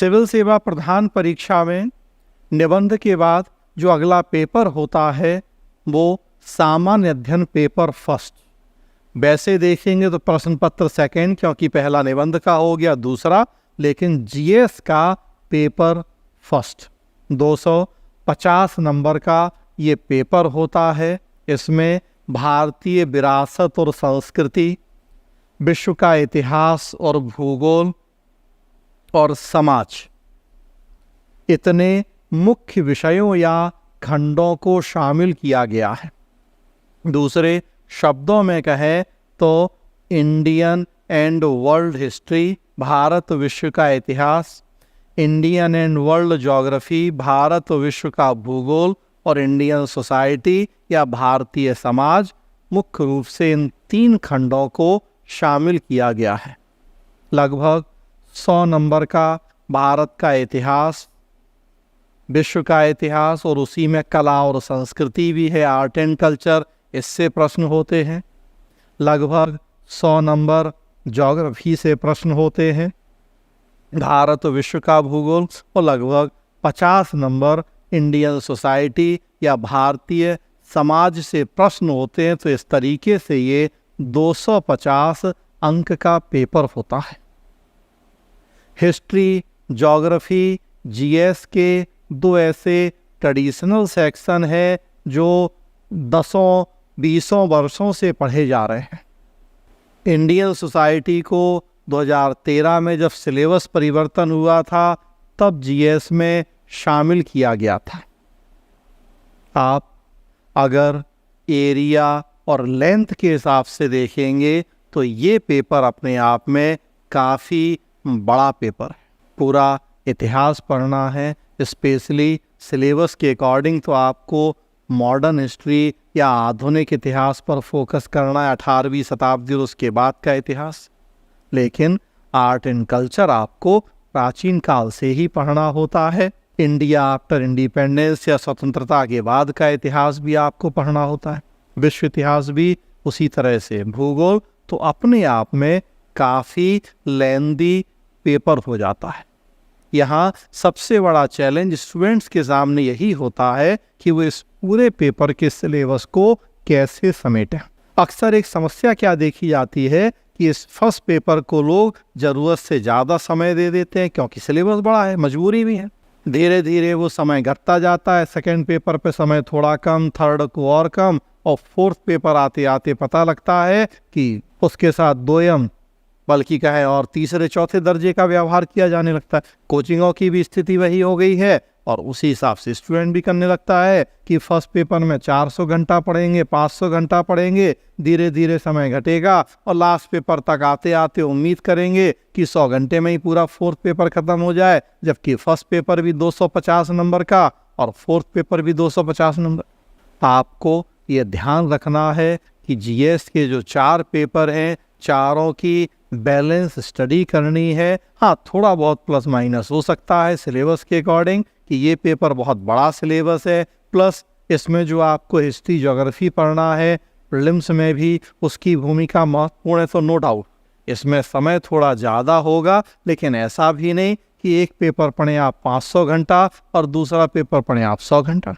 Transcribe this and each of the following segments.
Civil सेवा प्रधान परीक्षा में निबंध के बाद जो अगला पेपर होता है वो सामान्य अध्ययन पेपर फर्स्ट। वैसे देखेंगे तो प्रश्न पत्र सेकेंड, क्योंकि पहला निबंध का हो गया, दूसरा, लेकिन जीएस का पेपर फर्स्ट 250 नंबर का ये पेपर होता है। इसमें भारतीय विरासत और संस्कृति, विश्व का इतिहास और भूगोल और समाज, इतने मुख्य विषयों या खंडों को शामिल किया गया है। दूसरे शब्दों में कहें तो Indian and world history, Bharat विश्व का इतिहास, Indian and world geography, Bharat विश्व का भूगोल, और इंडियन सोसाइटी या भारतीय समाज, मुख्य रूप से इन 3 खंडों को शामिल किया गया है। लगभग 100 नंबर का भारत का इतिहास, विश्व का इतिहास, और उसी में कला और संस्कृति भी है, आर्ट एंड कल्चर, इससे प्रश्न होते हैं। लगभग 100 नंबर ज्योग्राफी से प्रश्न होते हैं, भारत विश्व का भूगोल, और लगभग 50 नंबर इंडियन सोसाइटी या भारतीय समाज से प्रश्न होते हैं। तो इस तरीके से ये 250 अंक का पेपर होता है। हिस्ट्री, ज्योग्राफी, जीएस के 2 ऐसे ट्रेडिशनल सेक्शन है जो 10-20 वर्षों से पढ़े जा रहे हैं। इंडियन सोसाइटी को 2013 में जब सिलेबस परिवर्तन हुआ था तब जीएस में शामिल किया गया था। आप अगर एरिया और लेंथ के हिसाब से देखेंगे तो ये पेपर अपने आप में काफ़ी बड़ा पेपर है। पूरा इतिहास पढ़ना है, स्पेशली सिलेबस के अकॉर्डिंग तो आपको मॉडर्न हिस्ट्री या आधुनिक इतिहास पर फोकस करना है, 18वीं शताब्दी और उसके बाद का इतिहास। लेकिन आर्ट एंड कल्चर आपको प्राचीन काल से ही पढ़ना होता है। इंडिया आफ्टर इंडिपेंडेंस या स्वतंत्रता के बाद का इतिहास भी आपको पढ़ना होता है, विश्व इतिहास भी उसी तरह से। भूगोल तो अपने आप में काफ़ी लेंदी पेपर हो जाता है। यहाँ सबसे बड़ा चैलेंज स्टूडेंट्स के सामने यही होता है कि वो इस पूरे पेपर के सिलेबस को कैसे समेटें। अक्सर एक समस्या क्या देखी जाती है कि इस फर्स्ट पेपर को लोग ज़रूरत से ज़्यादा समय दे देते हैं, क्योंकि सिलेबस बड़ा है, मजबूरी भी है। धीरे धीरे वो समय घटता जाता है, सेकंड पेपर पे समय थोड़ा कम, थर्ड को और कम, और फोर्थ पेपर आते आते पता लगता है कि उसके साथ दोयम बल्कि कहे और तीसरे चौथे दर्जे का व्यवहार किया जाने लगता है। कोचिंगों की भी स्थिति वही हो गई है, और उसी हिसाब से स्टूडेंट भी करने लगता है कि फर्स्ट पेपर में 400 घंटा पढ़ेंगे, 500 घंटा पढ़ेंगे, धीरे धीरे समय घटेगा और लास्ट पेपर तक आते आते उम्मीद करेंगे कि 100 घंटे में ही पूरा फोर्थ पेपर खत्म हो जाए, जबकि फर्स्ट पेपर भी 250 नंबर का और फोर्थ पेपर भी 250 नंबर। आपको ये ध्यान रखना है कि जीएस के जो 4 पेपर हैं, चारों की बैलेंस स्टडी करनी है। हाँ, थोड़ा बहुत प्लस माइनस हो सकता है सिलेबस के अकॉर्डिंग कि ये पेपर बहुत बड़ा सिलेबस है, प्लस इसमें जो आपको हिस्ट्री ज्योग्राफी पढ़ना है प्रीलिम्स में भी उसकी भूमिका महत्वपूर्ण है। तो नो डाउट इसमें समय थोड़ा ज़्यादा होगा, लेकिन ऐसा भी नहीं कि एक पेपर पढ़ें आप 500 घंटा और दूसरा पेपर पढ़ें आप 100 घंटा।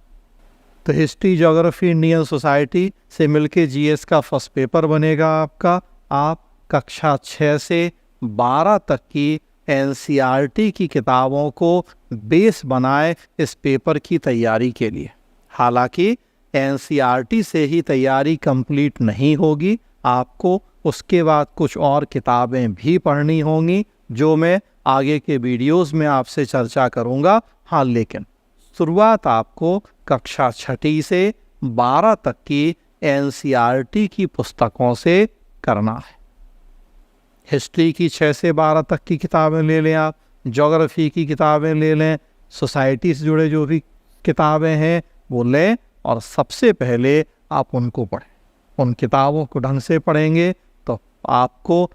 तो हिस्ट्री ज्योग्राफी इंडियन सोसाइटी से मिलके जीएस का फर्स्ट पेपर बनेगा आपका। आप कक्षा 6 से 12 तक की एनसीईआरटी की किताबों को बेस बनाए इस पेपर की तैयारी के लिए। हालांकि एनसीईआरटी से ही तैयारी कंप्लीट नहीं होगी, आपको उसके बाद कुछ और किताबें भी पढ़नी होंगी, जो मैं आगे के वीडियोस में आपसे चर्चा करूंगा। हाँ, लेकिन शुरुआत आपको कक्षा 6 से 12 तक की एनसीईआरटी की पुस्तकों से करना है। हिस्ट्री की 6 से 12 तक की किताबें ले लें आप, ज्योग्राफी की किताबें ले लें, सोसाइटी से जुड़े जो भी किताबें हैं वो लें, और सबसे पहले आप उनको पढ़ें। उन किताबों को ढंग से पढ़ेंगे तो आपको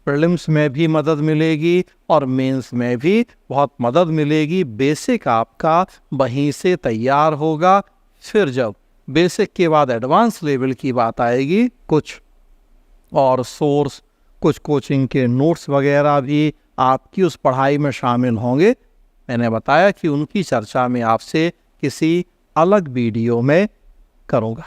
प्रीलिम्स में भी मदद मिलेगी और मेंस में भी बहुत मदद मिलेगी। बेसिक आपका वहीं से तैयार होगा। फिर जब बेसिक के बाद एडवांस लेवल की बात आएगी, कुछ और सोर्स, कुछ कोचिंग के नोट्स वगैरह भी आपकी उस पढ़ाई में शामिल होंगे, मैंने बताया कि उनकी चर्चा मैं आपसे किसी अलग वीडियो में करूँगा।